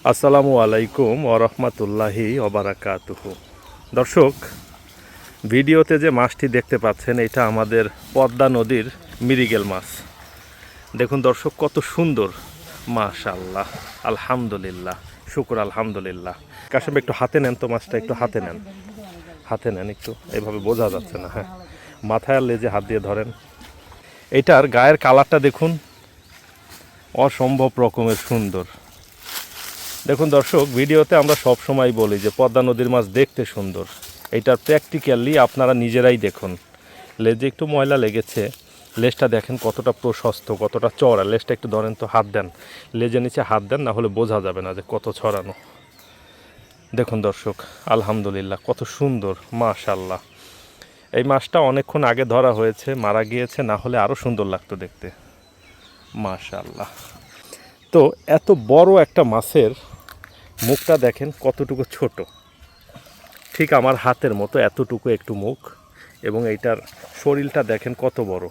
আসসালামু আলাইকুম ওরহমতুল্লাহি ওবারাকাতুহু। দর্শক, ভিডিওতে যে মাছটি দেখতে পাচ্ছেন এটা আমাদের পদ্মা নদীর মৃগেল মাছ। দেখুন দর্শক, কত সুন্দর, মাশাআল্লাহ, আলহামদুলিল্লাহ, শুকর আলহামদুলিল্লাহ। কাশেম একটু হাতে নেন তো, মাছটা একটু হাতে নেন, হাতে নেন একটু, এইভাবে বোঝা যাচ্ছে না। হ্যাঁ, মাথায় আর লেজে হাত দিয়ে ধরেন। এটার গায়ের কালারটা দেখুন, অসম্ভব রকমের সুন্দর। দেখুন দর্শক, ভিডিওতে আমরা সব সময় বলি যে পদ্মা নদীর মাছ দেখতে সুন্দর। এইটার প্র্যাকটিক্যালি আপনারা নিজেরাই দেখুন। লেজে একটু ময়লা লেগেছে, লেজটা দেখেন কতটা প্রশস্ত, কতটা চড়া। লেজটা একটু ধরেন তো, হাত দেন, লেজের নিচে হাত দেন, না হলে বোঝা যাবে না যে কত ছড়ানো। দেখুন দর্শক, আলহামদুলিল্লাহ, কত সুন্দর, মাশাআল্লাহ। এই মাছটা অনেকক্ষণ আগে ধরা হয়েছে, মারা গিয়েছে, না হলে আরও সুন্দর লাগতো দেখতে, মাশাআল্লাহ। তো এত বড় একটা মাছের মুখটা দেখেন কতটুকু ছোট, ঠিক আমার হাতের মতো এতটুকু একটু মুখ, এবং এইটার শরীরটা দেখেন কত বড়।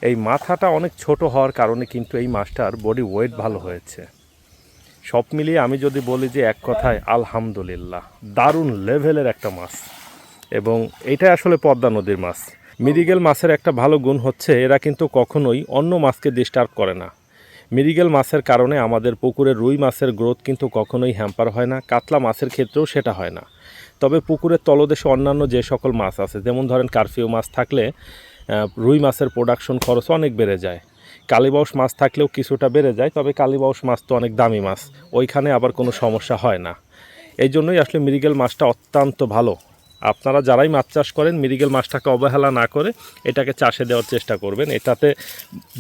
এই মাথাটা অনেক ছোট হওয়ার কারণে কিন্তু এই মাছটার বডি ওয়েট ভালো হয়েছে। সব মিলিয়ে আমি যদি বলি যে এক কথায় আলহামদুলিল্লাহ, দারুণ লেভেলের একটা মাছ। এবং এইটা আসলে পদ্মা নদীর মাছ। মৃগেল মাছের একটা ভালো গুণ হচ্ছে এরা কিন্তু কখনোই অন্য মাছকে ডিস্টার্ব করে না। মৃগেল মাছের কারণে আমাদের পুকুরে রুই মাছের গ্রোথ কিন্তু কখনোই হ্যাম্পার হয় না, কাতলা মাছের ক্ষেত্রেও সেটা হয় না। তবে পুকুরের তলদেশে অন্যান্য যে সকল মাছ আছে, যেমন ধরেন কারফিউ মাছ থাকলে রুই মাছের প্রোডাকশন খরচ অনেক বেড়ে যায়। কালীবাউস মাছ থাকলেও কিছুটা বেড়ে যায়, তবে কালীবাউস মাছ তো অনেক দামি মাছ, ওইখানে আবার কোনো সমস্যা হয় না। এই জন্যই আসলে মৃগেল মাছটা অত্যন্ত ভালো। আপনারা যারাই মাছ চাষ করেন, মৃগেল মাছটাকে অবহেলা না করে এটাকে চাষে দেওয়ার চেষ্টা করবেন। এটাতে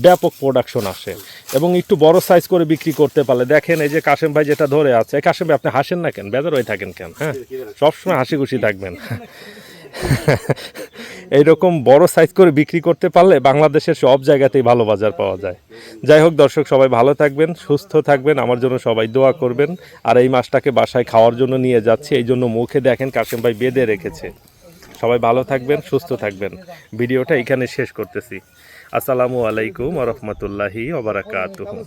ব্যাপক প্রোডাকশন আসে এবং একটু বড় সাইজ করে বিক্রি করতে পারলে, দেখেন এই যে কাশেম ভাই যেটা ধরে আছে, কাশেম ভাই আপনি হাসেন না কেন, বেজার হয়ে থাকেন কেন? হ্যাঁ, সবসময় হাসি খুশি থাকবেন। এইরকম বড় সাইজ করে বিক্রি করতে পারলে বাংলাদেশের সব জায়গাতেই ভালো বাজার পাওয়া যায়। যাই হোক দর্শক, সবাই ভালো থাকবেন, সুস্থ থাকবেন, আমার জন্য সবাই দোয়া করবেন। আর এই মাছটাকে বাসায় খাওয়ার জন্য নিয়ে যাচ্ছি, এই জন্য মুখে দেখেন কাশেম ভাই বেঁধে রেখেছে। সবাই ভালো থাকবেন, সুস্থ থাকবেন। ভিডিওটা এখানে শেষ করতেছি। আসসালামু আলাইকুম ওয়া রাহমাতুল্লাহি ওয়া বারাকাতুহু।